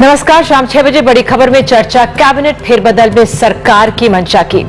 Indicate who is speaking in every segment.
Speaker 1: नमस्कार, शाम 6 बजे बड़ी खबर में चर्चा। कैबिनेट फेरबदल में सरकार की मंशा की।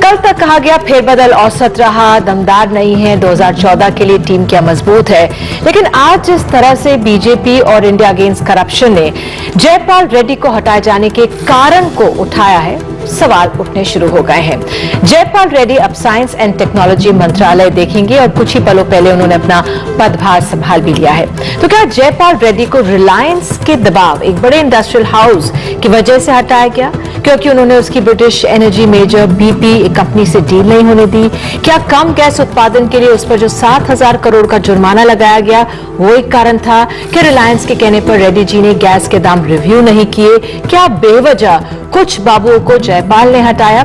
Speaker 1: कल तक कहा गया फेरबदल औसत रहा, दमदार नहीं है, 2014 के लिए टीम क्या मजबूत है। लेकिन आज जिस तरह से बीजेपी और इंडिया अगेंस्ट करप्शन ने जयपाल रेड्डी को हटाए जाने के कारण को उठाया है, सवाल उठने शुरू हो गए हैं। जयपाल रेड्डी अब साइंस एंड टेक्नोलॉजी मंत्रालय देखेंगे और कुछ ही पलों पहले उन्होंने अपना पदभार संभाल भी लिया है। तो क्या जयपाल रेड्डी को रिलायंस के दबाव, एक बड़े इंडस्ट्रियल हाउस की वजह से हटाया गया क्योंकि उन्होंने उसकी ब्रिटिश एनर्जी मेजर BP एक कंपनी से डील नहीं होने दी? क्या कम गैस उत्पादन के लिए उस पर जो 7,000 करोड़ का जुर्माना लगाया गया वो एक कारण था? क्या रिलायंस के कहने पर रेड्डी जी ने गैस के दाम रिव्यू नहीं किए? क्या बेवजह कुछ बाबुओं को जयपाल ने हटाया?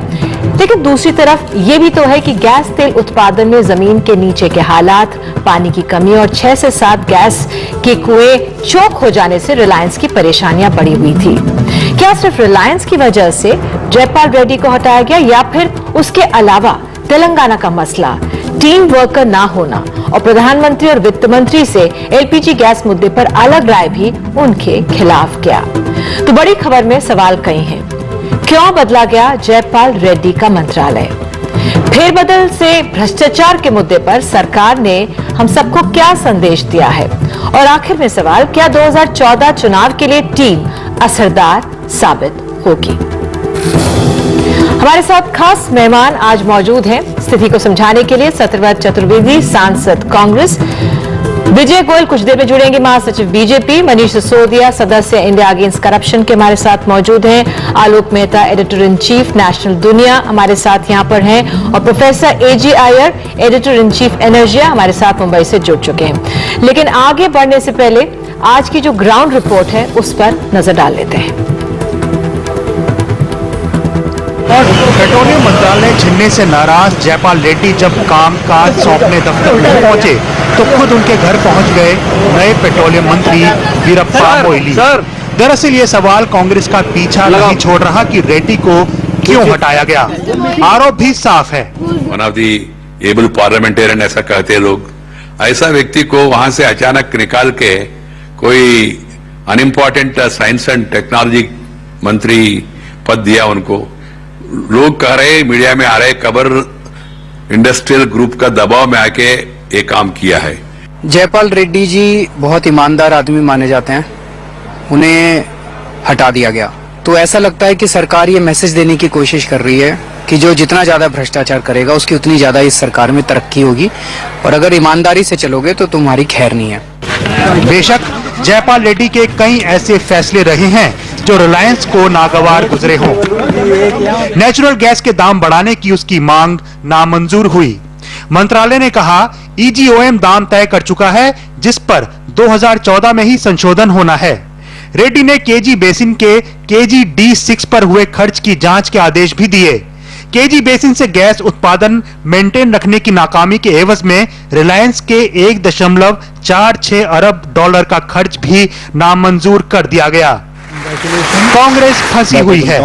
Speaker 1: लेकिन दूसरी तरफ ये भी तो है कि गैस तेल उत्पादन में जमीन के नीचे के हालात, पानी की कमी और 6 से 7 गैस के कुएं चौक हो जाने से रिलायंस की परेशानियां बढ़ी हुई थी। क्या सिर्फ रिलायंस की वजह से जयपाल रेड्डी को हटाया गया या फिर उसके अलावा तेलंगाना का मसला, टीम वर्कर ना होना और प्रधानमंत्री और वित्त मंत्री से LPG गैस मुद्दे पर अलग राय भी उनके खिलाफ गया? तो बड़ी खबर में सवाल कई हैं। क्यों बदला गया जयपाल रेड्डी का मंत्रालय? फेरबदल से भ्रष्टाचार के मुद्दे पर सरकार ने हम सबको क्या संदेश दिया है? और आखिर में सवाल, क्या 2014 चुनाव के लिए टीम असरदार साबित होगी? हमारे साथ खास मेहमान आज मौजूद हैं स्थिति को समझाने के लिए। सत्यव्रत चतुर्वेदी, सांसद कांग्रेस, विजय गोयल कुछ देर में जुड़ेंगे, महासचिव बीजेपी, मनीष सिसोदिया, सदस्य इंडिया अगेंस्ट करप्शन के हमारे साथ मौजूद हैं, Alok Mehta, editor in chief national Duniya हमारे साथ यहां पर हैं, और professor AG Iyer, editor in chief Energia हमारे साथ मुंबई से जुड़ चुके हैं। लेकिन आगे बढ़ने से पहले आज की जो ग्राउंड रिपोर्ट है उस पर नजर डाल लेते हैं।
Speaker 2: और पेट्रोलियम मंत्रालय छिनने से नाराज जयपाल रेड्डी जब कामकाज सौंपने दफ्तर नहीं पहुंचे तो खुद उनके घर पहुंच गए नए पेट्रोलियम मंत्री वीरप्पा मोइली। दरअसल ये सवाल कांग्रेस का पीछा नहीं छोड़ रहा कि रेड्डी को क्यों हटाया गया। आरोप भी साफ है।
Speaker 3: One of the able parliamentarian ऐसा कहते हैं लोग। ऐसा व्यक्ति को वहां से अचानक निकाल के कोई अनइम्पोर्टेंट साइंस एंड टेक्नोलॉजी मंत्री पद दिया उनको। लोग कह रहे, मीडिया में आ रहे खबर, इंडस्ट्रियल ग्रुप का दबाव में आके ये काम किया है।
Speaker 4: जयपाल रेड्डी जी बहुत ईमानदार आदमी माने जाते हैं, उन्हें हटा दिया गया तो ऐसा लगता है कि सरकार ये मैसेज देने की कोशिश कर रही है कि जो जितना ज्यादा भ्रष्टाचार करेगा उसकी उतनी ज्यादा इस सरकार में तरक्की होगी, और अगर ईमानदारी से चलोगे तो तुम्हारी खैर नहीं है।
Speaker 2: बेशक जयपाल रेड्डी के कई ऐसे फैसले रहे हैं जो रिलायंस को नागवार गुजरे हों। नेचुरल गैस के दाम बढ़ाने की उसकी मांग नामंजूर हुई। मंत्रालय ने कहा EGOM दाम तय कर चुका है जिस पर 2014 में ही संशोधन होना है। रेड्डी ने KG बेसिन के KG D6 पर हुए खर्च की जांच के आदेश भी दिए। KG बेसिन से गैस उत्पादन मेंटेन रखने की नाकामी के एवज में रिलायंस के 1.46 अरब डॉलर का खर्च भी नामंजूर कर दिया गया। कांग्रेस फंसी हुई है।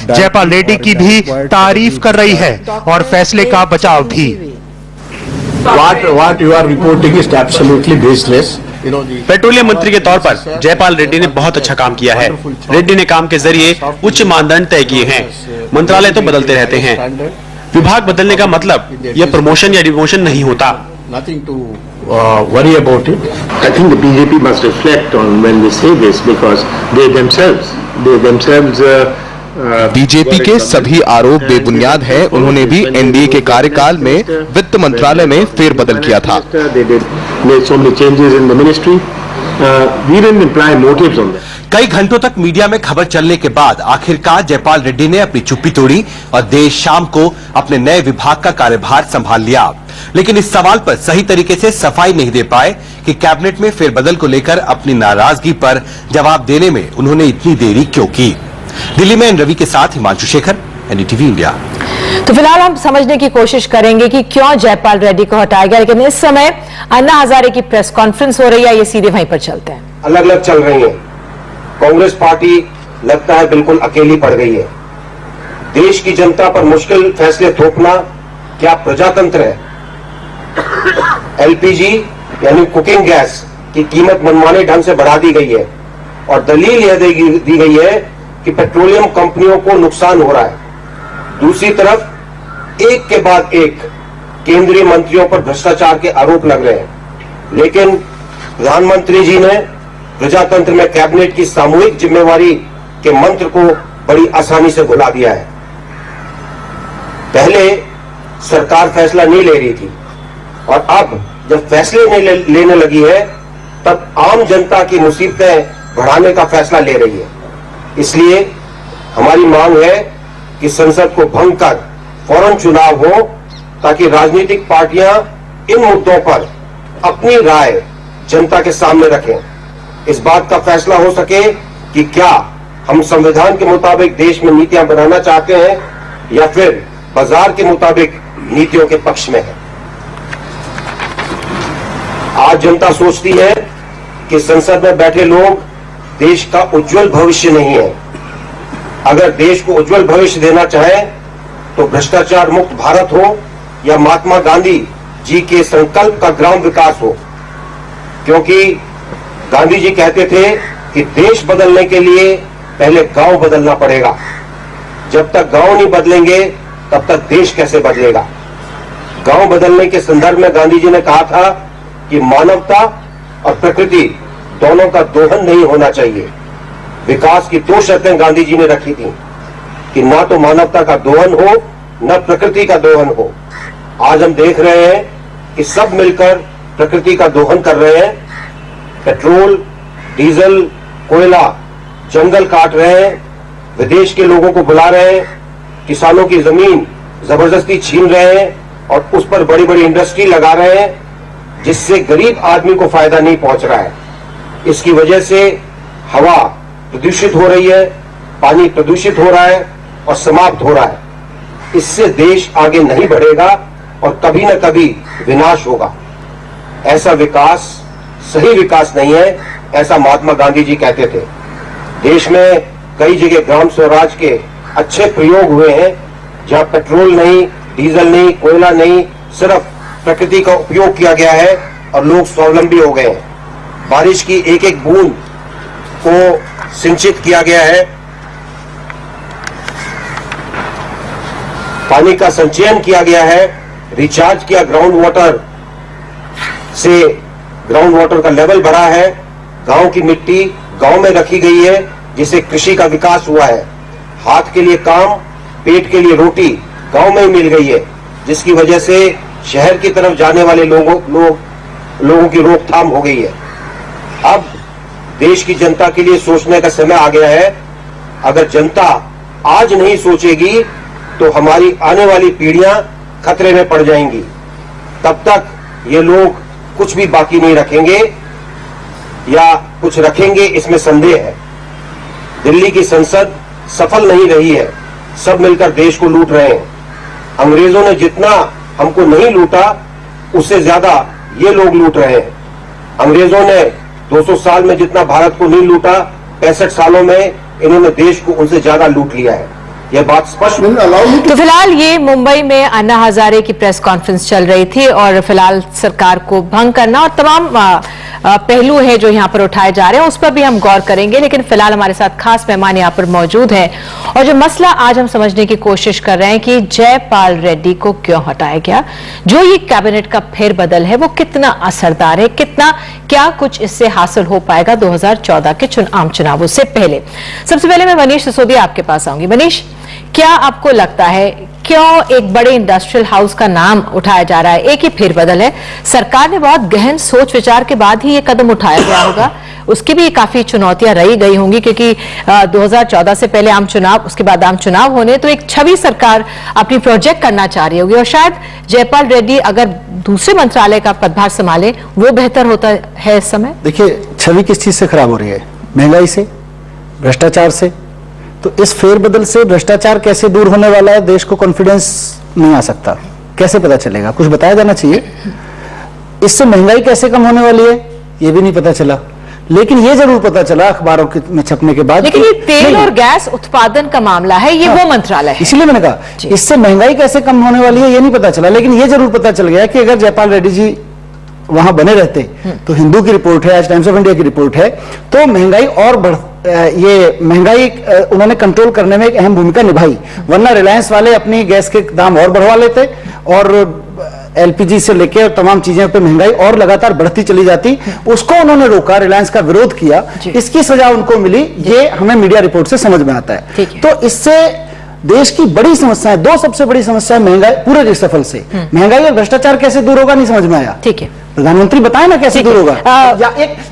Speaker 2: जयपाल रेड्डी की भी तारीफ कर रही है और फैसले का बचाव भी।
Speaker 5: What you are reporting is absolutely baseless.
Speaker 6: Petroleum मंत्री के तौर पर जयपाल रेड्डी ने बहुत अच्छा काम किया है। रेड्डी ने काम के जरिए उच्च मानदंड तय किए हैं। मंत्रालय तो बदलते रहते हैं, विभाग बदलने का मतलब यह प्रमोशन या डिमोशन नहीं होता।
Speaker 5: Nothing to worry about it.
Speaker 7: I think the BJP must reflect on when they say this because they themselves
Speaker 8: BJP के सभी आरोप बेबुनियाद हैं। उन्होंने भी NDA के कार्यकाल में वित्त मंत्रालय में फेरबदल किया था।
Speaker 9: कई घंटों तक मीडिया में खबर चलने के बाद आखिरकार जयपाल रेड्डी ने अपनी चुप्पी तोड़ी और देर शाम को अपने नए विभाग का कार्यभार संभाल लिया। लेकिन इस सवाल पर सही तरीके से सफाई नहीं दे पाए कि कैबिनेट में फेरबदल को लेकर अपनी नाराजगी पर जवाब देने में उन्होंने इतनी देरी क्यों की। दिल्ली में रवि के साथ हिमांशु शेखर, NDTV इंडिया।
Speaker 1: तो फिलहाल हम समझने की कोशिश करेंगे कि क्यों जयपाल रेड्डी को हटाया गया, लेकिन इस समय अन्ना हजारे की प्रेस कॉन्फ्रेंस हो रही है, ये सीधे वहीं पर चलते हैं।
Speaker 10: अलग अलग चल रही है। कांग्रेस पार्टी लगता है बिल्कुल अकेली पड़ गई है। देश की जनता पर मुश्किल फैसले थोपना क्या प्रजातंत्र है? LPG यानी कुकिंग गैस की कीमत मनमाने ढंग से बढ़ा दी गई है। और दलील यह दी गई है कि पेट्रोलियम कंपनियों को नुकसान हो रहा है। दूसरी तरफ एक के बाद एक केंद्रीय मंत्रियों पर भ्रष्टाचार के आरोप लग रहे हैं, लेकिन प्रधानमंत्री जी ने प्रजातंत्र में कैबिनेट की सामूहिक जिम्मेवारी के मंत्र को बड़ी आसानी से भुला दिया है। पहले सरकार फैसला नहीं ले रही थी और अब जब फैसले नहीं लेने लगी है तब आम जनता की मुसीबतें बढ़ाने का फैसला ले रही है। इसलिए हमारी मांग है कि संसद को भंग कर फौरन चुनाव हो ताकि राजनीतिक पार्टियां इन मुद्दों पर अपनी राय जनता के सामने रखें। इस बात का फैसला हो सके कि क्या हम संविधान के मुताबिक देश में नीतियां बनाना चाहते हैं या फिर बाजार के मुताबिक नीतियों के पक्ष में है। आज जनता सोचती है कि संसद में बैठे लोग देश का उज्जवल भविष्य नहीं है। अगर देश को उज्जवल भविष्य देना चाहे तो भ्रष्टाचार मुक्त भारत हो या महात्मा गांधी जी के संकल्प का ग्राम विकास हो, क्योंकि गांधी जी कहते थे कि देश बदलने के लिए पहले गांव बदलना पड़ेगा। जब तक गांव नहीं बदलेंगे तब तक देश कैसे बदलेगा। गांव बदलने के संदर्भ में गांधी जी ने कहा था कि मानवता और प्रकृति दोनों का दोहन नहीं होना चाहिए। विकास की दो शर्तें गांधी जी ने रखी थी कि ना तो मानवता का दोहन हो न प्रकृति का दोहन हो। आज हम देख रहे हैं कि सब मिलकर प्रकृति का दोहन कर रहे हैं। पेट्रोल, डीजल, कोयला, जंगल काट रहे हैं, विदेश के लोगों को बुला रहे हैं, किसानों की जमीन जबरदस्ती छीन रहे हैं और उस पर बड़ी बड़ी इंडस्ट्री लगा रहे हैं, जिससे गरीब आदमी को फायदा नहीं पहुंच रहा है। इसकी वजह से हवा प्रदूषित हो रही है, पानी प्रदूषित हो रहा है और समाप्त हो रहा है। इससे देश आगे नहीं बढ़ेगा और कभी न कभी विनाश होगा। ऐसा विकास सही विकास नहीं है, ऐसा महात्मा गांधी जी कहते थे। देश में कई जगह ग्राम स्वराज के अच्छे प्रयोग हुए हैं, जहां पेट्रोल नहीं, डीजल नहीं, कोयला नहीं, सिर्फ प्रकृति का उपयोग किया गया है और लोग स्वावलंबी हो गए हैं। बारिश की एक एक बूंद को सिंचित किया गया है, पानी का संचयन किया गया है, रिचार्ज किया ग्राउंड वाटर से, ग्राउंड वाटर का लेवल बढ़ा है, गांव की मिट्टी गांव में रखी गई है, जिससे कृषि का विकास हुआ है। हाथ के लिए काम, पेट के लिए रोटी गांव में ही मिल गई है, जिसकी वजह से शहर की तरफ जाने वाले लोगों की रोकथाम हो गई है। अब देश की जनता के लिए सोचने का समय आ गया है। अगर जनता आज नहीं सोचेगी तो हमारी आने वाली पीढ़ियां खतरे में पड़ जाएंगी। तब तक ये लोग कुछ भी बाकी नहीं रखेंगे या कुछ रखेंगे इसमें संदेह है। दिल्ली की संसद सफल नहीं रही है, सब मिलकर देश को लूट रहे हैं। अंग्रेजों ने जितना हमको नहीं लूटा उससे ज्यादा ये लोग लूट रहे हैं। अंग्रेजों ने 200 साल में जितना भारत को नहीं लूटा, 65 सालों में इन्होंने देश को उनसे ज्यादा लूट लिया है। यह बात स्पष्ट।
Speaker 1: तो फिलहाल ये मुंबई में अन्ना हजारे की प्रेस कॉन्फ्रेंस चल रही थी और फिलहाल सरकार को भंग करना और तमाम पहलू है जो यहां पर उठाए जा रहे हैं उस पर भी हम गौर करेंगे। लेकिन फिलहाल हमारे साथ खास मेहमान यहां पर मौजूद हैं और जो मसला आज हम समझने की कोशिश कर रहे हैं कि जयपाल रेड्डी को क्यों हटाया गया, जो ये कैबिनेट का फेरबदल है वो कितना असरदार है, कितना क्या कुछ इससे हासिल हो पाएगा 2014 के आम चुनावों से पहले। सबसे पहले मैं मनीष सिसोदिया आपके पास आऊंगी। मनीष, क्या आपको लगता है क्यों एक बड़े इंडस्ट्रियल हाउस का नाम उठाया जा रहा है? एक ही फेरबदल है, सरकार ने बहुत गहन सोच विचार के बाद ही ये कदम उठाया गया होगा, उसकी भी काफी चुनौतियां रही गई होंगी क्योंकि 2014 से पहले आम चुनाव, उसके बाद आम चुनाव होने, तो एक छवि सरकार अपनी प्रोजेक्ट करना चाह रही होगी और शायद जयपाल रेड्डी अगर दूसरे मंत्रालय का पदभार संभाले वो बेहतर होता है इस समय।
Speaker 5: देखिए, छवि किस चीज से खराब हो रही है? महंगाई से, भ्रष्टाचार से। तो इस फेरबदल से भ्रष्टाचार कैसे दूर होने वाला है, देश को कॉन्फिडेंस नहीं आ सकता, कैसे पता चलेगा? कुछ बताया जाना चाहिए। इससे महंगाई कैसे कम होने वाली है ये भी नहीं पता चला, लेकिन ये जरूर पता चला अखबारों में छपने के बाद।
Speaker 1: लेकिन ये तेल और गैस उत्पादन का मामला है, ये वो मंत्रालय है,
Speaker 5: इसलिए मैंने कहा इससे महंगाई कैसे कम होने वाली है ये नहीं पता चला, लेकिन ये जरूर पता चल गया कि अगर जयपाल रेड्डी जी वहां बने रहते तो हिंदू की रिपोर्ट है, आज टाइम्स ऑफ इंडिया की रिपोर्ट है, तो महंगाई और ये महंगाई उन्होंने कंट्रोल करने में एक अहम भूमिका निभाई, वरना रिलायंस वाले अपनी गैस के दाम और बढ़वा लेते और एलपीजी से लेकर और तमाम चीजें पे महंगाई और लगातार बढ़ती चली जाती। उसको उन्होंने रोका, रिलायंस का विरोध किया, इसकी सजा उनको मिली। ये हमें मीडिया रिपोर्ट से समझ में आता है। तो इससे देश की बड़ी समस्या है, दो सबसे बड़ी समस्या महंगाई, पूरे रिसफल से महंगाई और भ्रष्टाचार कैसे दूर होगा नहीं समझ में आया।
Speaker 1: ठीक है,
Speaker 5: प्रधानमंत्री बताए ना कैसे दूर होगा।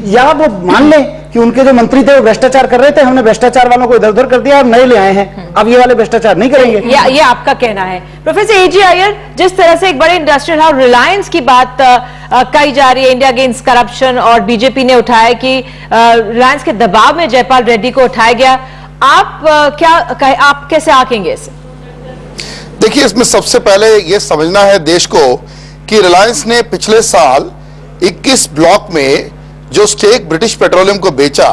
Speaker 5: या वो मान लें कि उनके जो मंत्री थे वो भ्रष्टाचार कर रहे थे, हमने भ्रष्टाचार वालों को इधर उधर कर दिया और नए ले आए हैं, अब ये वाले भ्रष्टाचार नहीं करेंगे।
Speaker 1: ये आपका कहना है। प्रोफेसर एजी अय्यर, जिस तरह से एक बड़े इंडस्ट्रियल हाउस रिलायंस की बात कही जा रही है, इंडिया अगेंस्ट करप्शन, और बीजेपी ने उठाया कि रिलायंस के दबाव में जयपाल रेड्डी को उठाया गया, आप कैसे आंकेंगे इसे?
Speaker 11: देखिए, इसमें सबसे पहले यह समझना है देश को कि रिलायंस ने पिछले साल 21 ब्लॉक में जो स्टेक ब्रिटिश पेट्रोलियम को बेचा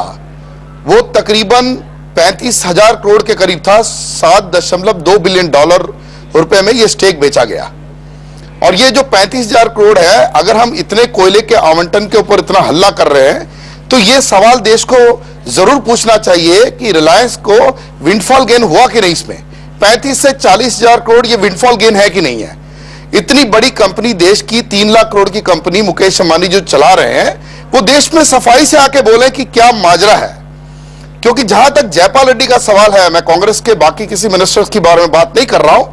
Speaker 11: वो तकरीबन 35,000 करोड़ के करीब था। 7.2 बिलियन डॉलर रुपए में ये स्टेक बेचा गया। और ये जो 35,000 करोड़ है, अगर हम इतने कोयले के आवंटन के ऊपर इतना हल्ला कर रहे हैं तो ये सवाल देश को जरूर पूछना चाहिए कि रिलायंस को विंडफॉल गेन हुआ कि नहीं। इसमें 35 से 40,000 करोड़ ये विंडफॉल गेन है कि नहीं है। इतनी बड़ी कंपनी, देश की 3 लाख करोड़ की कंपनी मुकेश अंबानी जो चला रहे हैं, वो देश में सफाई से आके बोले कि क्या माजरा है। क्योंकि जहां तक जयपाल रेड्डी का सवाल है, मैं कांग्रेस के बाकी किसी मिनिस्टर्स के बारे में बात नहीं कर रहा हूं,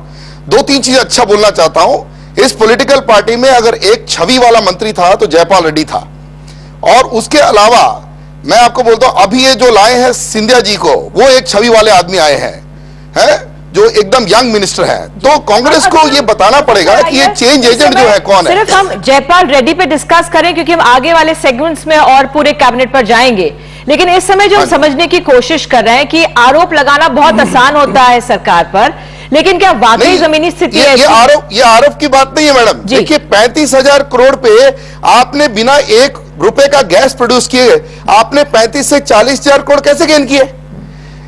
Speaker 11: 2-3 चीजें अच्छा बोलना चाहता हूं। इस पॉलिटिकल पार्टी में अगर एक छवि वाला मंत्री था तो जयपाल रेड्डी था। और उसके अलावा मैं आपको बोलता हूं, अभी ये जो लाए हैं सिंधिया जी को, वो एक छवि वाले आदमी आए हैं जो एकदम यंग मिनिस्टर है। तो कांग्रेस को ये बताना पड़ेगा कि ये चेंज एजेंट जो है कौन है।
Speaker 1: सिर्फ हम जयपाल रेड्डी पे डिस्कस करें क्योंकि हम आगे वाले सेगमेंट्स में और पूरे कैबिनेट पर जाएंगे, लेकिन इस समय जो हम समझने की कोशिश कर रहे हैं कि आरोप लगाना बहुत आसान होता है सरकार पर, लेकिन क्या वाकई जमीनी स्थिति है?
Speaker 11: ये आरोप की बात नहीं है मैडम। देखिए, 35,000 करोड़ पे आपने बिना 1 रुपए का गैस प्रोड्यूस किए आपने 35 से 40,000 करोड़ कैसे गेन किए?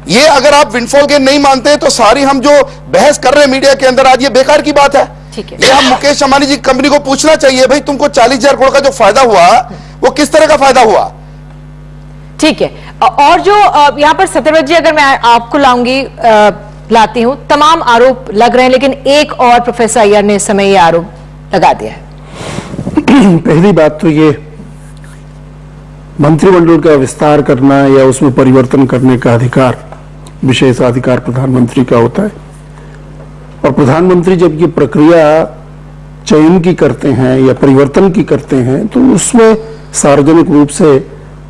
Speaker 11: ये अगर आप विंडफॉल गेन नहीं मानते तो सारी हम जो बहस कर रहे हैं मीडिया के अंदर आज, ये बेकार की बात है। ये हम मुकेश अंबानी जी कंपनी को पूछना चाहिए, भाई तुमको 40,000 करोड़ का जो फायदा हुआ वो किस तरह का फायदा हुआ?
Speaker 1: ठीक है। और जो यहां पर सत्यव्रत जी, अगर मैं आपको लाती हूं, तमाम आरोप लग रहे हैं, लेकिन एक और प्रोफेसर अय्यर ने इस समय ये आरोप लगा दिया है।
Speaker 12: पहली बात तो ये मंत्रिमंडल का विस्तार करना या उसमें परिवर्तन करने का अधिकार, विशेषाधिकार प्रधानमंत्री का होता है। और प्रधानमंत्री जब ये प्रक्रिया चयन की करते हैं या परिवर्तन की करते हैं तो उसमें सार्वजनिक रूप से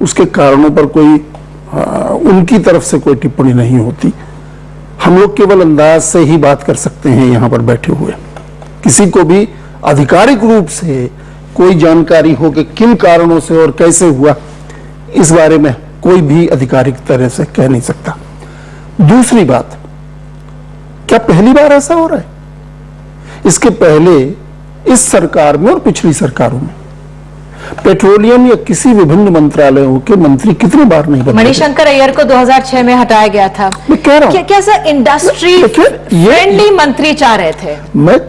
Speaker 12: उसके कारणों पर कोई उनकी तरफ से कोई टिप्पणी नहीं होती। हम लोग केवल अंदाज से ही बात कर सकते हैं यहां पर बैठे हुए। किसी को भी आधिकारिक रूप से कोई जानकारी हो कि किन कारणों से और कैसे हुआ, इस बारे में कोई भी आधिकारिक तरह से कह नहीं सकता। दूसरी बात, क्या पहली बार ऐसा हो रहा है? इसके पहले इस सरकार में और पिछली सरकारों में पेट्रोलियम या किसी विभिन्न मंत्रालयों के मंत्री कितनी बार नहीं बदले?
Speaker 1: मणिशंकर अय्यर को 2006 में हटाया गया था।
Speaker 12: मैं कह रहा हूं,
Speaker 1: कैसा इंडस्ट्री फ्रेंडली मंत्री चाह रहे थे।
Speaker 12: मैं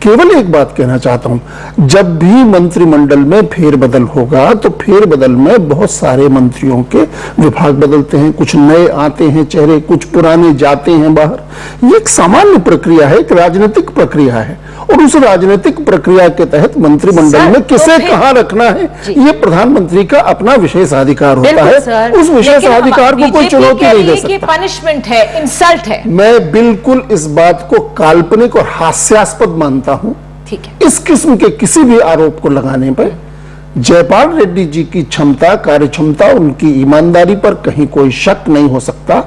Speaker 12: केवल एक बात कहना चाहता हूं, जब भी मंत्रिमंडल में फेरबदल होगा तो फेरबदल में बहुत सारे मंत्रियों के विभाग बदलते हैं, कुछ नए आते हैं चेहरे, कुछ पुराने जाते हैं बाहर। ये एक सामान्य प्रक्रिया है, एक राजनीतिक प्रक्रिया है, और उस राजनीतिक प्रक्रिया के तहत मंत्रिमंडल में किसे कहाँ रखना है ये प्रधानमंत्री का अपना विशेषाधिकार होता है। उस विशेषाधिकार को कोई चुनौती नहीं दे सकता।
Speaker 1: पनिशमेंट है, इंसल्ट है।
Speaker 12: मैं बिल्कुल इस बात को काल्पनिक और हास्यास्पद मानता हूं।
Speaker 1: ठीक है।
Speaker 12: इस किस्म के किसी भी आरोप को लगाने पर जयपाल रेड्डी जी की क्षमता, कार्य क्षमता, उनकी ईमानदारी पर कहीं कोई शक नहीं हो सकता।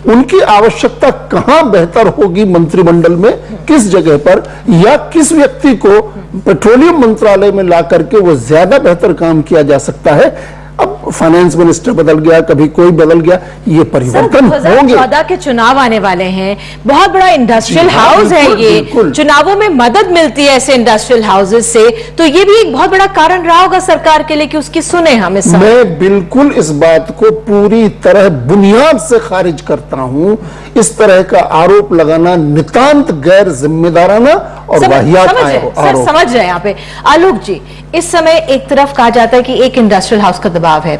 Speaker 12: उनकी आवश्यकता कहां बेहतर होगी मंत्रिमंडल में, किस जगह पर या किस व्यक्ति को पेट्रोलियम मंत्रालय में ला करके वो ज्यादा बेहतर काम किया जा सकता है। अब फाइनेंस मिनिस्टर बदल गया, कभी कोई बदल गया, ये परिवर्तन होंगे।
Speaker 1: 2014 के चुनाव आने वाले हैं, बहुत बड़ा इंडस्ट्रियल हाउस है ये, चुनावों में मदद मिलती है ऐसे इंडस्ट्रियल हाउसेस से, तो ये भी एक बहुत बड़ा कारण रहा होगा सरकार के लिए कि उसकी सुने हम इस समय।
Speaker 12: मैं बिल्कुल इस बात को पूरी तरह बुनियाद से खारिज करता हूं। इस तरह का आरोप लगाना नितांत गैर जिम्मेदाराना और वाहियात आरोप।
Speaker 1: समझ रहे हैं यहाँ पे। आलोक जी, इस समय एक तरफ कहा जाता है कि एक इंडस्ट्रियल हाउस का दबाव है,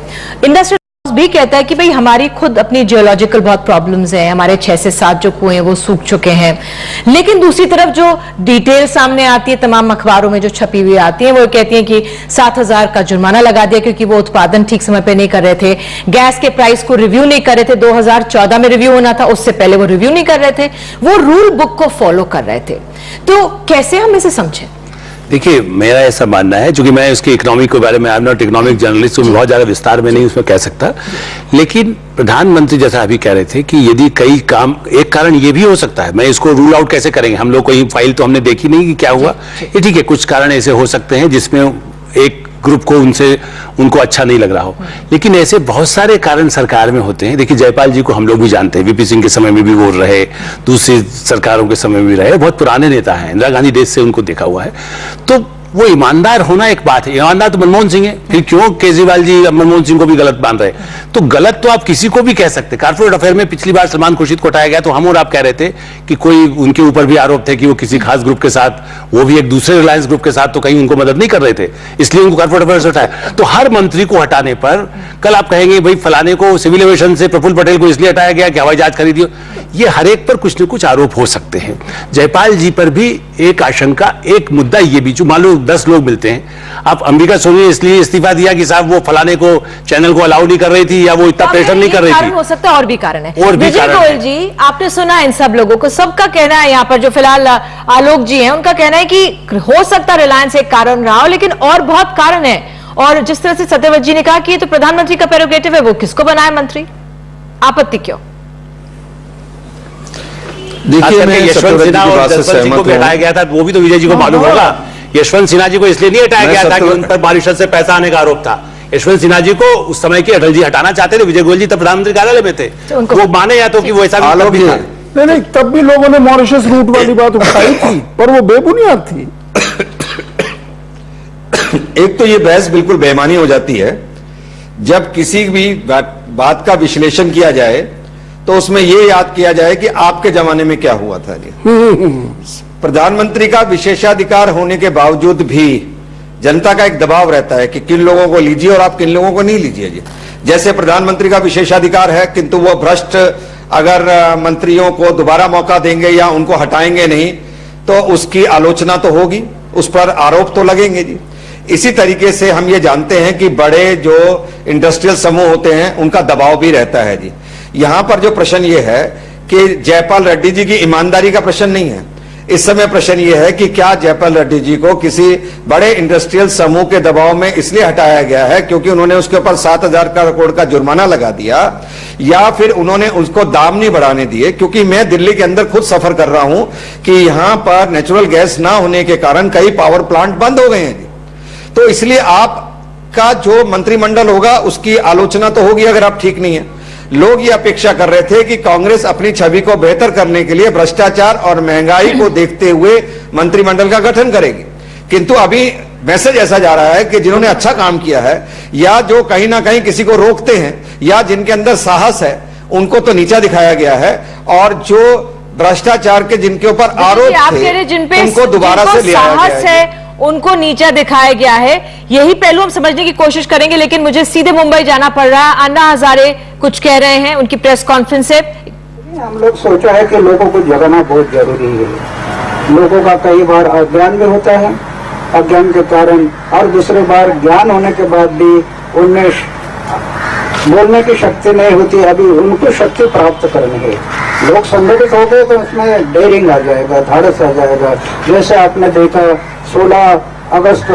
Speaker 1: इंडस्ट्रियल हाउस भी कहता है कि भाई हमारी खुद अपनी जियोलॉजिकल बहुत प्रॉब्लम्स हैं, हमारे 6 से 7 जो कुएं हैं वो सूख चुके हैं। लेकिन दूसरी तरफ जो डिटेल सामने आती है तमाम अखबारों में जो छपी हुई आती है वो कहती है कि 7,000 का जुर्माना लगा दिया क्योंकि वो उत्पादन ठीक समय पे नहीं कर रहे थे, गैस के प्राइस को रिव्यू नहीं कर रहे थे, 2014 में रिव्यू होना था, उससे पहले वो रिव्यू नहीं कर रहे थे, वो रूल बुक को फॉलो कर रहे थे। तो कैसे हम इसे समझें?
Speaker 13: देखिए, मेरा ऐसा मानना है, क्योंकि मैं उसके इकोनॉमिक के बारे में, I am not economic journalist, तो मैं बहुत ज्यादा विस्तार में नहीं उसमें कह सकता, लेकिन प्रधानमंत्री जैसा अभी कह रहे थे कि यदि कई काम, एक कारण ये भी हो सकता है, मैं इसको रूल आउट कैसे करेंगे, हम लोग कोई फाइल तो हमने देखी नहीं कि क्या हुआ, ये ठीक है, कुछ कारण ऐसे हो सकते हैं जिसमें एक ग्रुप को उनको अच्छा नहीं लग रहा हो, लेकिन ऐसे बहुत सारे कारण सरकार में होते हैं। देखिए, जयपाल जी को हम लोग भी जानते हैं, वीपी सिंह के समय में भी वो रहे, दूसरी सरकारों के समय में भी रहे, बहुत पुराने नेता हैं, इंदिरा गांधी डेज से उनको देखा हुआ है। तो वो ईमानदार होना एक बात है, ईमानदार तो मनमोहन सिंह है, फिर क्यों केजरीवाल जी मनमोहन सिंह को भी गलत मान रहे? तो गलत तो आप किसी को भी कह सकते। कारपोरेट अफेयर में पिछली बार सलमान खुर्शीद को हटाया गया तो हम और आप कह रहे थे कि कोई उनके ऊपर भी आरोप थे कि वो किसी खास ग्रुप के साथ, वो भी एक दूसरे रिलायंस ग्रुप के साथ, तो कहीं उनको मदद नहीं कर रहे थे, इसलिए उनको कारपोरेट अफेयर से हटाया। तो हर मंत्री को हटाने पर कल आप कहेंगे भाई फलाने को सिविल एविएशन से प्रफुल्ल पटेल को इसलिए हटाया गया कि हवाई जहाज खरीदी, ये हर एक पर कुछ न कुछ आरोप हो सकते हैं। जयपाल जी पर भी एक आशंका, एक मुद्दा ये भी, जो मान लो 10 लोग मिलते हैं, आप अंबिका सोनी ने इसलिए इस्तीफा दिया कि साहब वो फलाने को चैनल को अलाउ नहीं कर रही थी या वो इतना प्रेशर नहीं कर रही थी।
Speaker 1: हो सकता है और भी कारण है।
Speaker 13: और भी
Speaker 1: विजय गोयल जी, आपने सुना इन सब लोगों को, सबका कहना है, यहाँ पर जो फिलहाल आलोक जी हैं उनका कहना है कि हो सकता रिलायंस एक कारण रहा हो, लेकिन और बहुत कारण है। और जिस तरह से सत्यव्रत जी ने कहा कि ये तो प्रधानमंत्री का प्रेरोगेटिव है, वो किसको बनाए मंत्री, आपत्ति क्यों?
Speaker 13: देखिए, मैं यशवंत सिन्हा और जसवंत सिंह को भी हटाया गया था, वो भी तो विजय जी को मालूम होगा। यशवंत सिन्हा जी को इसलिए नहीं हटाया गया था कि उन पर मॉरिशस से पैसा आने का आरोप था। यशवंत सिन्हा जी को उस समय के अटल जी हटाना चाहते थे, विजय गोयल जी तब प्रधानमंत्री कार्यालय में थे, वो माने या तो कि वो ऐसा भी था।
Speaker 12: नहीं, तब भी लोगों ने मॉरिशस रूट वाली बात उठाई थी, पर वो बेबुनियाद थी।
Speaker 14: एक तो ये बहस बिल्कुल बेईमानी हो जाती है जब किसी भी बात का विश्लेषण किया जाए तो उसमें ये याद किया जाए कि आपके जमाने में क्या हुआ था जी। प्रधानमंत्री का विशेषाधिकार होने के बावजूद भी जनता का एक दबाव रहता है कि किन लोगों को लीजिए और आप किन लोगों को नहीं लीजिए जी। जैसे प्रधानमंत्री का विशेषाधिकार है, किंतु वो भ्रष्ट अगर मंत्रियों को दोबारा मौका देंगे या उनको हटाएंगे नहीं तो उसकी आलोचना तो होगी, उस पर आरोप तो लगेंगे जी। इसी तरीके से हम ये जानते हैं कि बड़े जो इंडस्ट्रियल समूह होते हैं उनका दबाव भी रहता है जी। यहां पर जो प्रश्न ये है कि जयपाल रेड्डी जी की ईमानदारी का प्रश्न नहीं है, इस समय प्रश्न ये है कि क्या जयपाल रेड्डी जी को किसी बड़े इंडस्ट्रियल समूह के दबाव में इसलिए हटाया गया है क्योंकि उन्होंने उसके ऊपर 7,000 करोड़ का जुर्माना लगा दिया, या फिर उन्होंने उसको दाम नहीं बढ़ाने दिए। क्योंकि मैं दिल्ली के अंदर खुद सफर कर रहा हूं कि यहां पर नेचुरल गैस ना होने के कारण कई पावर प्लांट बंद हो गए हैं। तो इसलिए आपका जो मंत्रिमंडल होगा उसकी आलोचना तो होगी अगर आप ठीक नहीं है। लोग ये अपेक्षा कर रहे थे कि कांग्रेस अपनी छवि को बेहतर करने के लिए भ्रष्टाचार और महंगाई को देखते हुए मंत्रिमंडल का गठन करेगी, किंतु अभी मैसेज ऐसा जा रहा है कि जिन्होंने अच्छा काम किया है या जो कहीं ना कहीं किसी को रोकते हैं या जिनके अंदर साहस है उनको तो नीचा दिखाया गया है, और जो भ्रष्टाचार के जिनके ऊपर आरोप थे उनको दोबारा से लिया गया है,
Speaker 1: उनको नीचा दिखाया गया है। यही पहलू हम समझने की कोशिश करेंगे, लेकिन मुझे सीधे मुंबई जाना पड़ रहा है। अन्ना हजारे कुछ कह रहे हैं, उनकी प्रेस कॉन्फ्रेंस है।
Speaker 15: हम लोग सोचा है कि लोगों को जगाना बहुत जरूरी है। लोगों का कई बार अज्ञान भी होता है, अज्ञान के कारण, और दूसरी बार ज्ञान होने के बाद भी उनमें बोलने की शक्ति नहीं होती। अभी उनको शक्ति प्राप्त करनी है। लोग संगठित हो गए तो उसमें डेयरिंग आ जाएगा, धाड़स आ जाएगा। जैसे आपने देखा 16 अगस्त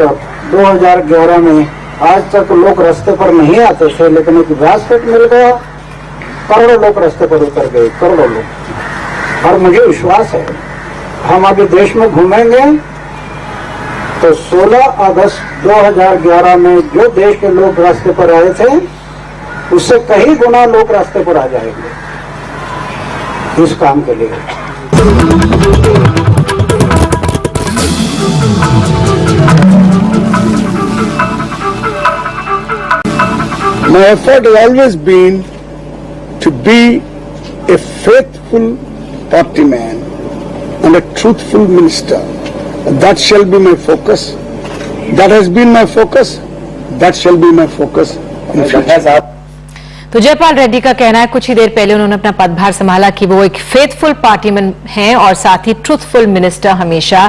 Speaker 15: 2011 में आज तक लोग रास्ते पर नहीं आते थे, लेकिन एक व्यासपीठ मिल गया, करोड़ों लोग रास्ते पर उतर गए, करोड़ों लोग। और मुझे विश्वास है हम अभी देश में घूमेंगे तो 16 अगस्त 2011 में जो देश के लोग रास्ते पर आए थे उससे कई गुना लोग रास्ते पर आ जाएंगे इस काम के लिए।
Speaker 12: My effort has always been to be a faithful party man and a truthful minister. That shall be my focus. That has been my focus. That shall be my focus in future.
Speaker 1: तो जयपाल रेड्डी का कहना है, कुछ ही देर पहले उन्होंने अपना पदभार संभाला, कि वो एक फेथफुल पार्टीमैन हैं और साथ ही ट्रूथफुल मिनिस्टर हमेशा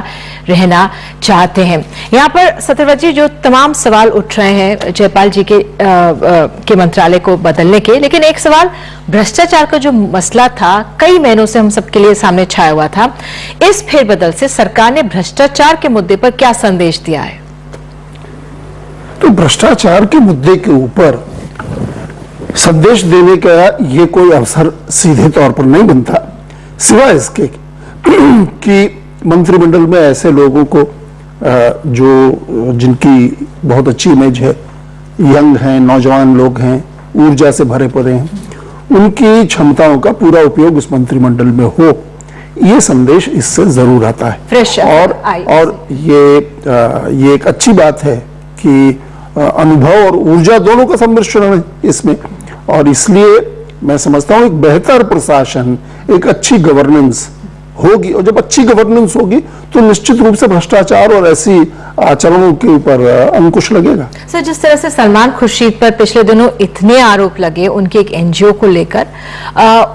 Speaker 1: रहना चाहते हैं। यहाँ पर सत्यव्रत, जो तमाम सवाल उठ रहे हैं जयपाल जी के मंत्रालय को बदलने के, लेकिन एक सवाल भ्रष्टाचार का जो मसला था कई महीनों से हम सबके लिए सामने छाया हुआ था, इस फेरबदल से सरकार ने भ्रष्टाचार के मुद्दे पर क्या संदेश दिया है?
Speaker 12: तो भ्रष्टाचार के मुद्दे के ऊपर संदेश देने का ये कोई अवसर सीधे तौर पर नहीं बनता, सिवाय इसके कि मंत्रिमंडल में ऐसे लोगों को जिनकी बहुत अच्छी इमेज है, यंग हैं, नौजवान लोग हैं, ऊर्जा से भरे पड़े हैं, उनकी क्षमताओं का पूरा उपयोग उस मंत्रिमंडल में हो, ये संदेश इससे जरूर आता है। और ये एक अच्छी बात है कि अनुभव और ऊर्जा दोनों का सम्मिश्रण है इसमें, और इसलिए मैं समझता हूं एक बेहतर प्रशासन, एक अच्छी गवर्नेंस होगी, और जब अच्छी गवर्नेंस होगी तो निश्चित रूप से भ्रष्टाचार और ऐसी आचरणों के ऊपर अंकुश लगेगा।
Speaker 1: सर, जिस तरह से सलमान खुर्शीद पर पिछले दिनों इतने आरोप लगे उनके एक एनजीओ को लेकर,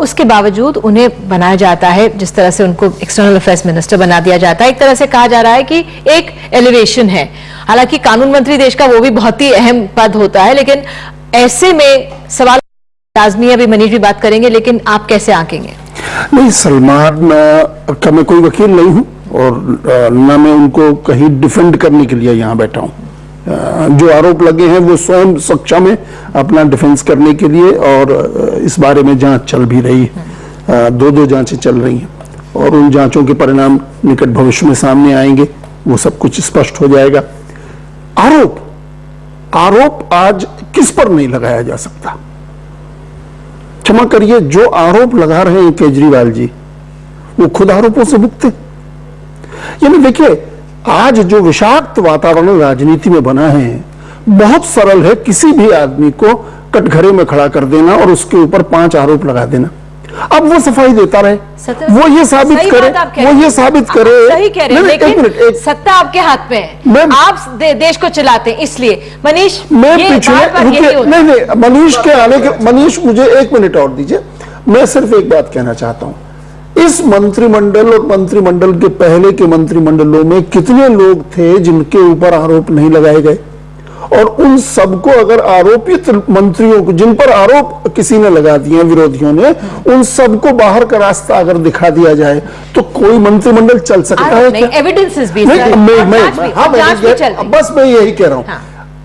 Speaker 1: उसके बावजूद उन्हें बनाया जाता है, जिस तरह से उनको एक्सटर्नल अफेयर्स मिनिस्टर बना दिया जाता है, एक तरह से कहा जा रहा है कि एक एलिवेशन है। हालांकि कानून मंत्री देश का वो भी बहुत ही अहम पद होता है, लेकिन ऐसे में सवाल लाजमी, अभी मनीष भी बात करेंगे, लेकिन आप कैसे आंकेंगे?
Speaker 12: नहीं, सलमान का मैं कोई वकील नहीं हूं और ना मैं उनको कहीं डिफेंड करने के लिए यहाँ बैठा हूं। जो आरोप लगे हैं वो स्वयं सक्षम है अपना डिफेंस करने के लिए, और इस बारे में जांच चल भी रही है, दो जांचें चल रही हैं, और उन जांचों के परिणाम निकट भविष्य में सामने आएंगे, वो सब कुछ स्पष्ट हो जाएगा। आरोप आज किस पर नहीं लगाया जा सकता? क्षमा करिए, जो आरोप लगा रहे हैं केजरीवाल जी, वो खुद आरोपों से मुक्त है। यानी देखिए, आज जो विषाक्त वातावरण राजनीति में बना है, बहुत सरल है किसी भी आदमी को कटघरे में खड़ा कर देना और उसके ऊपर 5 आरोप लगा देना। अब वो सफाई देता रहे, वो ये साबित करे,
Speaker 1: सही कह रहे हैं, लेकिन सत्ता आपके हाथ में है, आप देश को चलाते हैं, इसलिए मनीष
Speaker 12: मनीष के आने के, मनीष मुझे 1 मिनट और दीजिए, मैं सिर्फ एक बात कहना चाहता हूं। इस मंत्रिमंडल और मंत्रिमंडल के पहले के मंत्रिमंडलों में कितने लोग थे जिनके ऊपर आरोप नहीं लगाए गए, और उन सबको अगर आरोपित मंत्रियों को, जिन पर आरोप किसी ने लगा दिए विरोधियों ने, उन सबको बाहर का रास्ता अगर दिखा दिया जाए तो कोई मंत्रिमंडल चल सकता है क्या?
Speaker 1: एविडेंसेस भी,
Speaker 12: बस मैं यही कह रहा हूं,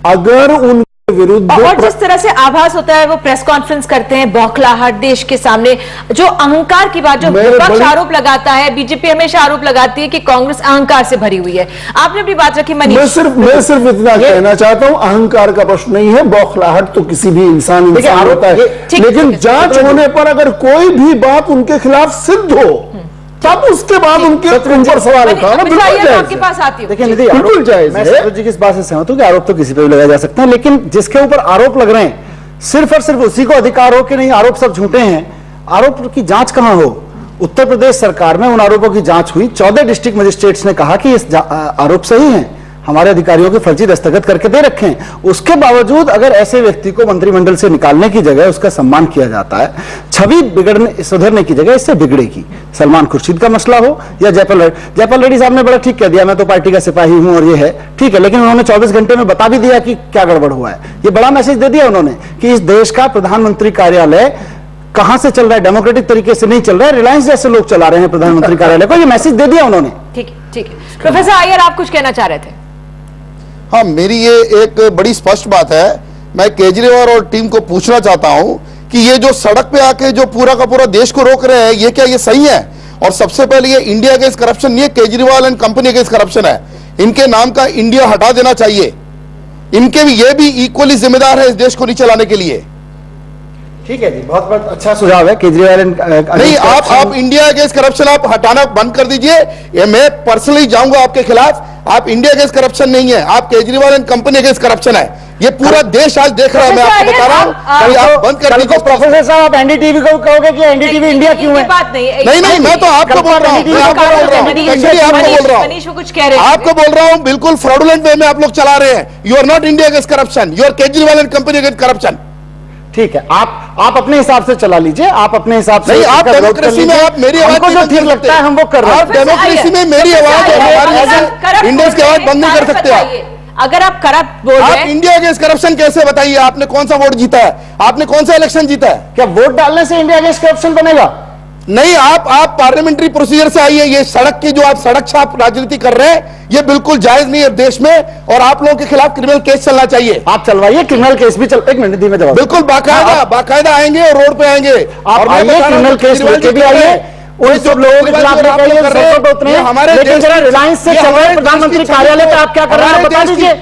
Speaker 12: अगर उन विरुद्ध,
Speaker 1: और जिस तरह से आभास होता है, वो प्रेस कॉन्फ्रेंस करते हैं, बौखलाहट देश के सामने, जो अहंकार की बात, जो विपक्ष आरोप लगाता है, बीजेपी हमेशा आरोप लगाती है कि कांग्रेस अहंकार से भरी हुई है। आपने अपनी बात रखी मनीष।
Speaker 12: मैं सिर्फ इतना कहना चाहता हूं, अहंकार का प्रश्न नहीं है, बौखलाहट तो किसी भी इंसान होता है, लेकिन जांच होने पर अगर कोई भी बात उनके खिलाफ सिद्ध हो, तब उसके बाद उनके ऊपर सवाल उठाना
Speaker 1: आपके पास आती है।
Speaker 5: देखिए निधि, मैं सरोज जी की इस बात से सहमत हूं कि आरोप तो किसी पे भी लगाया जा सकता है, लेकिन जिसके ऊपर आरोप लग रहे हैं सिर्फ और सिर्फ उसी को अधिकार हो कि नहीं आरोप सब झूठे हैं, आरोप की जांच कहां हो? उत्तर प्रदेश सरकार में उन आरोपों की जांच हुई, 14 डिस्ट्रिक्ट मजिस्ट्रेट्स ने कहा कि इस आरोप सही है, हमारे अधिकारियों के फर्जी दस्तखत करके दे रखे हैं। उसके बावजूद अगर ऐसे व्यक्ति को मंत्रिमंडल से निकालने की जगह उसका सम्मान किया जाता है, छवि बिगड़ने सुधरने की जगह इससे बिगड़ेगी। सलमान खुर्शीद का मसला हो या जयपाल रेड्डी साहब ने बड़ा ठीक कह दिया, मैं तो पार्टी का सिपाही हूं और ये है ठीक है, लेकिन उन्होंने 24 घंटे में बता भी दिया कि क्या गड़बड़ हुआ है। ये बड़ा मैसेज दे दिया उन्होंने कि इस देश का प्रधानमंत्री कार्यालय कहां से चल रहा है, डेमोक्रेटिक तरीके से नहीं चल रहा है, रिलायंस जैसे लोग चला रहे हैं प्रधानमंत्री कार्यालय को, ये मैसेज दे दिया उन्होंने।
Speaker 1: ठीक है। प्रोफेसर अय्यर, आप कुछ कहना चाह रहे थे?
Speaker 11: हाँ, मेरी ये एक बड़ी स्पष्ट बात है। मैं केजरीवाल और टीम को पूछना चाहता हूं कि ये जो सड़क पे आके जो पूरा का पूरा देश को रोक रहे हैं, ये क्या ये सही है? और सबसे पहले ये इंडिया अगेंस्ट करप्शन नहीं है, Kejriwal and company against corruption है। इनके नाम का इंडिया हटा देना चाहिए। इनके भी ये भी इक्वली जिम्मेदार है इस देश को नहीं चलाने के लिए।
Speaker 5: ठीक है जी, बहुत बहुत अच्छा सुझाव है केजरीवाल
Speaker 11: नहीं, आप इंडिया अगेंस्ट करप्शन आप हटाना बंद कर दीजिए। मैं पर्सनली जाऊंगा आपके खिलाफ, आप इंडिया अगेंस्ट करप्शन नहीं है, आप Kejriwal and company against corruption है। ये पूरा देश आज देख रहा है, मैं आपको बता रहा हूँ। कल आप बंद कर दीजिए।
Speaker 5: प्रोफेसर साहब, आप एनडीटीवी को कहोगे कि एनडीटीवी इंडिया क्यों है?
Speaker 1: बात
Speaker 11: नहीं, मैं तो आपको बोल रहा हूँ, आपको बोल रहा हूँ, बिल्कुल फ्रॉडुलेंट वे में आप लोग चला रहे हैं। You are not India against corruption, you are Kejriwal and company against corruption.
Speaker 5: ठीक है, आप अपने हिसाब से चला लीजिए, आप अपने हिसाब से।
Speaker 11: नहीं, आप डेमोक्रेसी में आप मेरी आवाज
Speaker 5: को जो ठीक लगता है हम वो कर रहे हैं।
Speaker 11: आप डेमोक्रेसी में मेरी आवाज और हमारी इंडियंस की आवाज बंद नहीं कर सकते आप।
Speaker 1: अगर आप करप्ट बोल रहे हैं,
Speaker 11: आप इंडिया अगेंस्ट करप्शन कैसे बताइए? आपने कौन सा वोट जीता है? आपने कौन सा इलेक्शन जीता है?
Speaker 5: क्या वोट डालने से इंडिया अगेंस्ट करप्शन बनेगा?
Speaker 11: नहीं, आप पार्लियामेंट्री प्रोसीजर से आइए। ये सड़क की जो आप सड़क छाप राजनीति कर रहे हैं, ये बिल्कुल जायज नहीं है देश में, और आप लोगों के खिलाफ क्रिमिनल केस चलना चाहिए।
Speaker 5: आप चलवाइए, क्रिमिनल केस भी चल। एक मिनट दी मैं जवाब।
Speaker 11: बिल्कुल बाकायदा आएंगे और रोड पे आएंगे।
Speaker 5: आप आइए, क्रिमिनल केस लेके भी आइए, उन सब लोगों के खिलाफ हमारे। लेकिन जरा रिलायंस से चल रहे प्रधानमंत्री कार्यालय पे आप क्या कर रहे हैं बता दीजिए।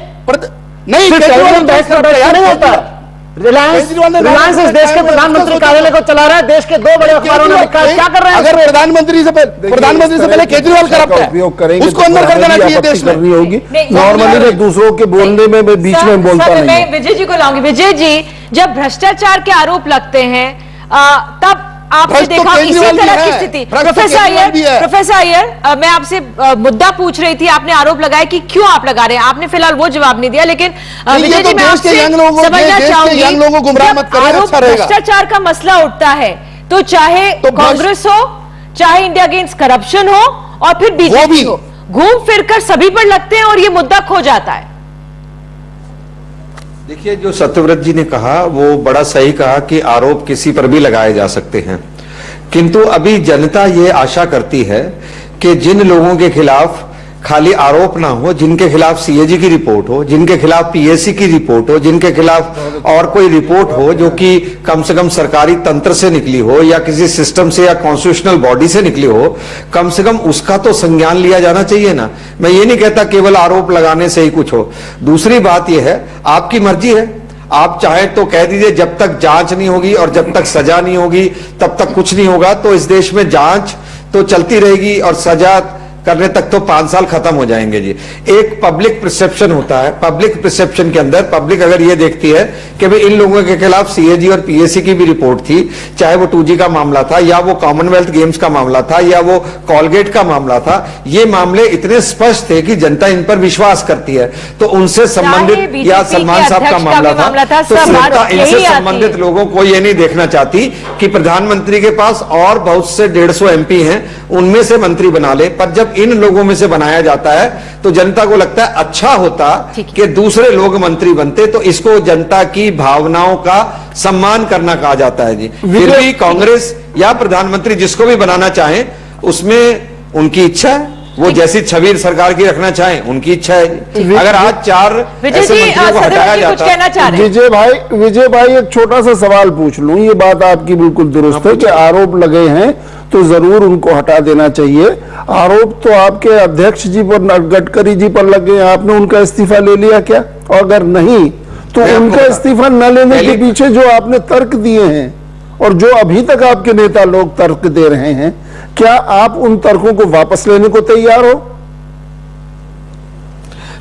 Speaker 11: नहीं,
Speaker 5: नहीं होता। रिलायंस इस देश के प्रधानमंत्री कार्यालय को चला रहा है, देश के 2 बड़े अखबारों ने लिखा है। क्या कर रहे हैं?
Speaker 11: अगर प्रधानमंत्री से पहले केजरीवाल करप्ट है,
Speaker 12: उपयोग करेंगे,
Speaker 11: उसको अंदर कर देना चाहिए देश में।
Speaker 12: करनी होगी। नॉर्मली दूसरों के बोलने में मैं बीच में बोलता नहीं।
Speaker 1: मैं विजय जी को लाऊंगी। विजय जी, जब भ्रष्टाचार के आरोप लगते हैं तब आपने देखा इसी तरह की स्थिति। प्रोफेसर अय्यर, मैं आपसे मुद्दा पूछ रही थी, आपने आरोप लगाया कि क्यों आप लगा रहे हैं, आपने फिलहाल वो जवाब नहीं दिया। लेकिन विजय जी, मैं आपसे समझना चाहूंगी, आरोप भ्रष्टाचार का मसला उठता है तो चाहे कांग्रेस हो, चाहे इंडिया अगेंस्ट करप्शन हो, और फिर बीजेपी हो, घूम फिरकर सभी पर लगते हैं और ये मुद्दा खो जाता है।
Speaker 14: देखिए, जो सत्यव्रत जी ने कहा वो बड़ा सही कहा कि आरोप किसी पर भी लगाए जा सकते हैं, किंतु अभी जनता ये आशा करती है कि जिन लोगों के खिलाफ खाली आरोप ना हो, जिनके खिलाफ सीएजी की रिपोर्ट हो, जिनके खिलाफ पीएससी की रिपोर्ट हो, जिनके खिलाफ और कोई रिपोर्ट हो जो कि कम से कम सरकारी तंत्र से निकली हो या किसी सिस्टम से या कॉन्स्टिट्यूशनल बॉडी से निकली हो, कम से कम उसका तो संज्ञान लिया जाना चाहिए ना। मैं ये नहीं कहता केवल आरोप लगाने से ही कुछ हो। दूसरी बात यह है, आपकी मर्जी है, आप चाहे तो कह दीजिए जब तक जांच नहीं होगी और जब तक सजा नहीं होगी तब तक कुछ नहीं होगा। तो इस देश में जांच तो चलती रहेगी और सजा करने तक तो 5 साल खत्म हो जाएंगे जी। एक पब्लिक परसेप्शन होता है, पब्लिक परसेप्शन के अंदर पब्लिक अगर ये देखती है कि भाई इन लोगों के खिलाफ सीएजी और पीएससी की भी रिपोर्ट थी, चाहे वो 2G का मामला था या वो कॉमनवेल्थ गेम्स का मामला था या वो कॉलगेट का मामला था, ये मामले इतने स्पष्ट थे कि जनता इन पर विश्वास करती है। तो उनसे संबंधित या सलमान साहब का मामला था, तो जनता इनसे संबंधित लोगों को ये नहीं देखना चाहती कि प्रधानमंत्री के पास और बहुत से 150 MP हैं, उनमें से मंत्री बना ले। पर जब इन लोगों में से बनाया जाता है तो जनता को लगता है अच्छा होता कि दूसरे लोग मंत्री बनते। तो इसको जनता की भावनाओं का सम्मान करना कहा जाता है जी। फिर भी कांग्रेस या प्रधानमंत्री जिसको भी बनाना चाहें उसमें उनकी इच्छा है, वो जैसी छवि सरकार की रखना चाहें उनकी इच्छा है। अगर आज 4 ऐसे मंत्रियों को हटाया जाता है।
Speaker 12: विजय भाई एक छोटा सा सवाल पूछ लूं, ये बात आपकी बिल्कुल दुरुस्त है कि आरोप लगे हैं तो जरूर उनको हटा देना चाहिए। आरोप तो आपके अध्यक्ष जी पर, गडकरी जी पर लगे, आपने उनका इस्तीफा ले लिया क्या? और अगर नहीं तो उनका इस्तीफा न लेने के पीछे जो आपने तर्क दिए हैं और जो अभी तक आपके नेता लोग तर्क दे रहे हैं, क्या आप उन तर्कों को वापस लेने को तैयार हो?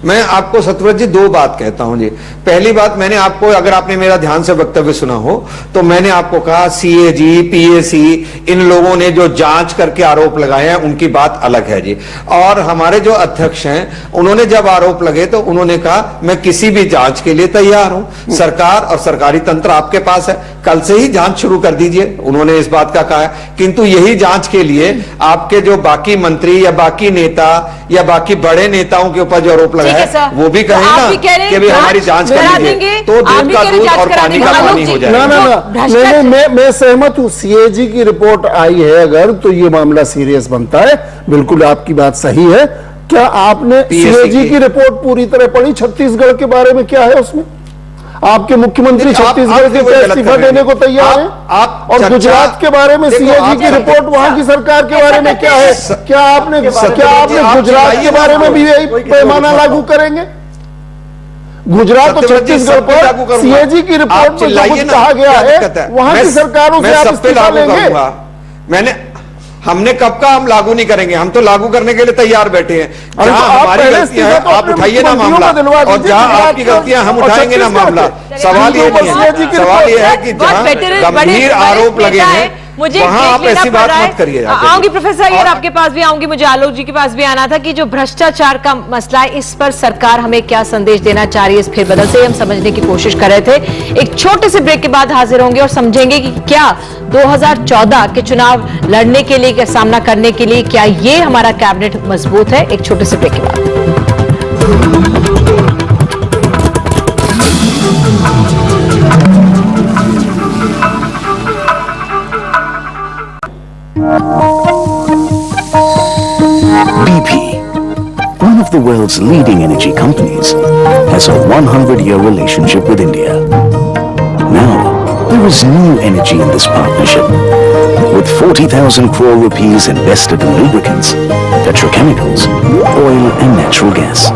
Speaker 14: मैं आपको सत्यव्रत जी 2 बात कहता हूं जी। पहली बात, मैंने आपको, अगर आपने मेरा ध्यान से वक्तव्य सुना हो तो मैंने आपको कहा सीएजी पीएसी इन लोगों ने जो जांच करके आरोप लगाए हैं उनकी बात अलग है जी। और हमारे जो अध्यक्ष हैं उन्होंने जब आरोप लगे तो उन्होंने कहा मैं किसी भी जांच के लिए तैयार हूं, सरकार और सरकारी तंत्र आपके पास है, कल से ही जांच शुरू कर दीजिए, उन्होंने इस बात का कहा है। किंतु यही जांच के लिए आपके जो बाकी मंत्री या बाकी नेता या बाकी बड़े नेताओं के ऊपर जो आरोप लगा है वो भी कहें ना कि भी हमारी जांच कर लीजिए, तो दूध का दूध और पानी का पानी हो जाएगा।
Speaker 12: ना, मैं सहमत हूं। सीएजी की रिपोर्ट आई है अगर तो ये मामला सीरियस बनता है, बिल्कुल आपकी बात सही है। क्या आपने सीएजी की रिपोर्ट पूरी तरह पढ़ी? छत्तीसगढ़ के बारे में क्या है उसमें? आपके मुख्यमंत्री छत्तीसगढ़ के इस्तीफा देने को तैयार है। और गुजरात के बारे में सीएजी की रिपोर्ट, वहां की सरकार के बारे में क्या है? क्या आपने गुजरात के बारे में भी यही पैमाना लागू करेंगे? गुजरात और छत्तीसगढ़ पर सीएजी की रिपोर्ट में जो कुछ कहा गया है वहां की सरकारों से आप इस्तीफा लेंगे?
Speaker 14: मैंने हमने कब का हम लागू नहीं करेंगे, हम तो लागू करने के लिए तैयार बैठे हैं। जहां हमारी गलतियां हैं आप उठाइए ना मामला, और जहां आपकी गलतियां हम उठाएंगे ना मामला। सवाल ये नहीं है, सवाल ये है कि जहां गंभीर आरोप लगे हैं
Speaker 1: मुझे
Speaker 14: वहां आप ऐसी बात मत करिए।
Speaker 1: आऊंगी प्रोफेसर अय्यर आपके पास भी आऊंगी, मुझे आलोक जी के पास भी आना था कि जो भ्रष्टाचार का मसला है इस पर सरकार हमें क्या संदेश देना चाह रही है, इस फेरबदल से हम समझने की कोशिश कर रहे थे। एक छोटे से ब्रेक के बाद हाजिर होंगे और समझेंगे कि क्या 2014 के चुनाव लड़ने के लिए, सामना करने के लिए क्या ये हमारा कैबिनेट मजबूत है। एक छोटे से ब्रेक के बाद
Speaker 16: BP, one of the world's leading energy companies, has a 100-year relationship with India. Now, there is new energy in this partnership. With 40,000 crore rupees invested in lubricants, petrochemicals, oil and natural gas.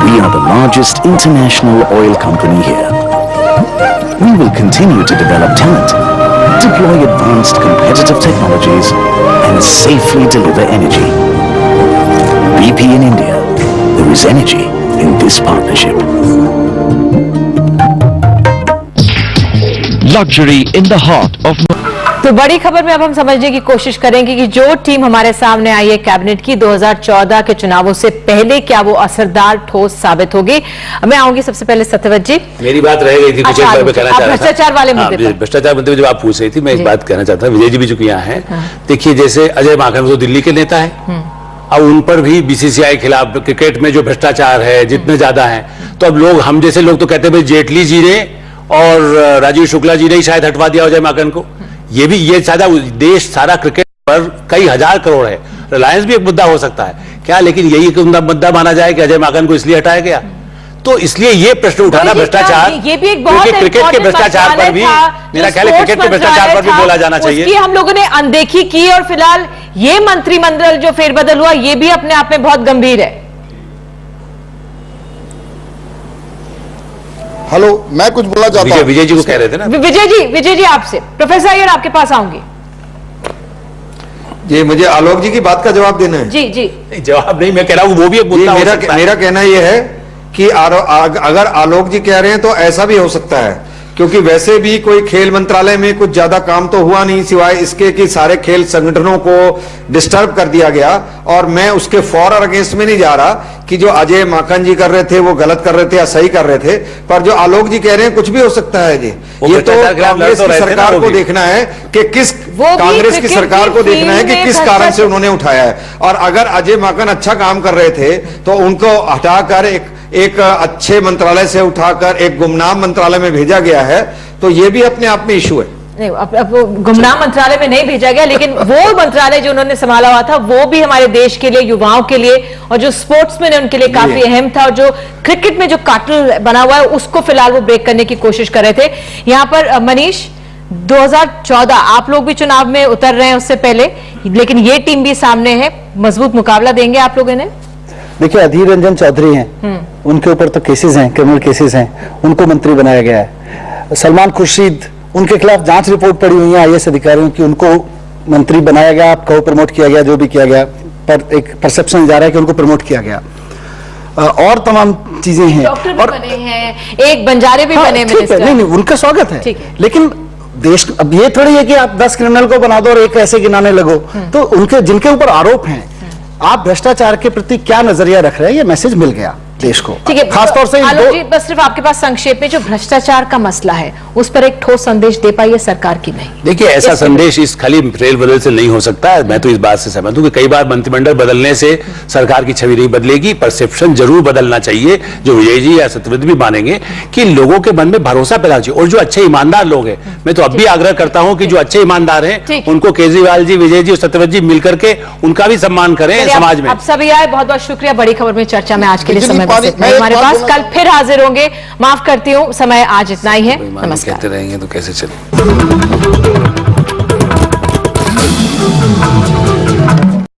Speaker 16: We are the largest international oil company here. We will continue to develop talent, deploy advanced competitive technologies, and safely deliver energy. BP in India. There is energy in this partnership.
Speaker 17: Luxury in the heart of.
Speaker 1: तो बड़ी खबर में अब हम समझने की कोशिश करेंगे कि जो टीम हमारे सामने आई है कैबिनेट की 2014 के चुनावों से पहले, क्या वो असरदार ठोस साबित होगी। मैं आऊंगी सबसे पहले सत्यव्रत जी।
Speaker 13: मेरी बात रह गई थी कुछ कहना चाह रहा था
Speaker 1: भ्रष्टाचार वाले मुद्दे पर।
Speaker 13: भ्रष्टाचार मुद्दे जब आप पूछ रही थी, मैं एक बात कहना चाहता हूँ। विजय जी भी चूंकि यहाँ है, देखिए जैसे अजय माकन तो दिल्ली के नेता है, अब उन पर भी बीसीसीआई खिलाफ क्रिकेट में जो भ्रष्टाचार है जितने ज्यादा है, तो अब लोग, हम जैसे लोग तो कहते हैं भाई जेटली जी ने और राजीव शुक्ला जी ने ही शायद हटवा दिया अजय माकन को। ये सारा देश, सारा क्रिकेट पर कई हजार करोड़ है, रिलायंस भी एक मुद्दा हो सकता है क्या, लेकिन यही मुद्दा माना जाए कि अजय माकन को इसलिए हटाया गया। तो इसलिए ये प्रश्न उठाना भ्रष्टाचार,
Speaker 1: ये भी एक बहुत
Speaker 13: क्रिकेट के भ्रष्टाचार पर भी, मेरा ख्याल है क्रिकेट के भ्रष्टाचार पर भी बोला जाना चाहिए।
Speaker 1: उसकी हम लोगों ने अनदेखी की और फिलहाल ये मंत्रिमंडल जो फेरबदल हुआ ये भी अपने आप में बहुत गंभीर है।
Speaker 11: हेलो, मैं कुछ बोलना चाहता हूं।
Speaker 13: विजय जी को कह रहे थे ना।
Speaker 1: विजय जी आपसे, प्रोफेसर अय्यर आपके पास आऊंगी।
Speaker 14: जी, मुझे आलोक जी की बात का जवाब देना है।
Speaker 1: जी
Speaker 13: जवाब नहीं, मैं कह रहा हूं वो भी एक मुद्दा हो सकता है।
Speaker 14: मेरा कहना यह है कि अगर आलोक जी कह रहे हैं तो ऐसा भी हो सकता है, क्योंकि वैसे भी कोई खेल मंत्रालय में कुछ ज्यादा काम तो हुआ नहीं सिवाय इसके कि सारे खेल संगठनों को डिस्टर्ब कर दिया गया। और मैं उसके फॉर और अगेंस्ट में नहीं जा रहा कि जो अजय माकन जी कर रहे थे वो गलत कर रहे थे या सही कर रहे थे, पर जो आलोक जी कह रहे हैं कुछ भी हो सकता है जी। ये तो कांग्रेस की सरकार को देखना है कि कांग्रेस की सरकार को देखना है कि किस कारण से उन्होंने उठाया है। और अगर अजय माकन अच्छा काम कर रहे थे तो उनको हटाकर एक अच्छे मंत्रालय से उठाकर एक गुमनाम मंत्रालय में भेजा गया है, तो ये भी अपने आप में इशू है।
Speaker 1: नहीं, अब गुमनाम मंत्रालय में नहीं भेजा गया, लेकिन वो मंत्रालय जो उन्होंने संभाला हुआ था वो भी हमारे देश के लिए, युवाओं के लिए और जो स्पोर्ट्समैन है उनके लिए काफी अहम था। और जो क्रिकेट में जो कार्टेल बना हुआ है उसको फिलहाल वो ब्रेक करने की कोशिश कर रहे थे। यहाँ पर मनीष, 2014 आप लोग भी चुनाव में उतर रहे हैं उससे पहले, लेकिन ये टीम भी सामने है, मजबूत मुकाबला देंगे आप लोग इन्हें?
Speaker 5: देखिए, अधीर रंजन चौधरी हैं, उनके ऊपर तो केसेस हैं, क्रिमिनल केसेस हैं, उनको मंत्री बनाया गया है। सलमान खुर्शीद, उनके खिलाफ जांच रिपोर्ट पड़ी हुई है आईएएस अधिकारियों की, उनको मंत्री बनाया गया, आप कहो प्रमोट किया गया, जो भी किया गया, पर एक परसेप्शन जा रहा है कि उनको प्रमोट किया गया। और तमाम चीजें हैं,
Speaker 1: डॉक्टर भी बने हैं, एक बंजारे भी बने मिनिस्टर।
Speaker 5: नहीं, उनका स्वागत है, लेकिन देश, अब ये थोड़ी है कि आप 10 क्रिमिनल को बना दो और एक ऐसे गिनाने लगो। तो उनके जिनके ऊपर आरोप हैं, आप भ्रष्टाचार के प्रति क्या नजरिया रख रहे हैं, ये मैसेज मिल गया देश को।
Speaker 1: ठीक है,
Speaker 5: खासतौर से
Speaker 1: आलोक जी, बस सिर्फ आपके पास संक्षेप में जो भ्रष्टाचार का मसला है उस पर एक ठोस संदेश दे पाइए सरकार की? नहीं,
Speaker 13: देखिए ऐसा संदेश इस खाली फेर बदल से नहीं हो सकता है। मैं तो इस बात से सहमत हूं कि कई बार मंत्रिमंडल बदलने से सरकार की छवि नहीं बदलेगी, परसेप्शन जरूर बदलना चाहिए, जो विजय जी या सत्यव्रत भी मानेंगे कि लोगों के मन में भरोसा पैदा चाहिए। और जो अच्छे ईमानदार लोग हैं, मैं तो अब भी आग्रह करता हूं कि जो अच्छे ईमानदार हैं उनको केजरीवाल जी, विजय जी और सत्यव्रत जी मिलकर के उनका भी सम्मान करें समाज में।
Speaker 1: अब सभी आए, बहुत बहुत शुक्रिया। बड़ी खबर में चर्चा में आज के लिए समय हमारे पास, कल फिर हाजिर होंगे। माफ करती हूँ, समय आज इतना ही है। नमस्कार।
Speaker 13: कहते रहेंगे तो कैसे चले।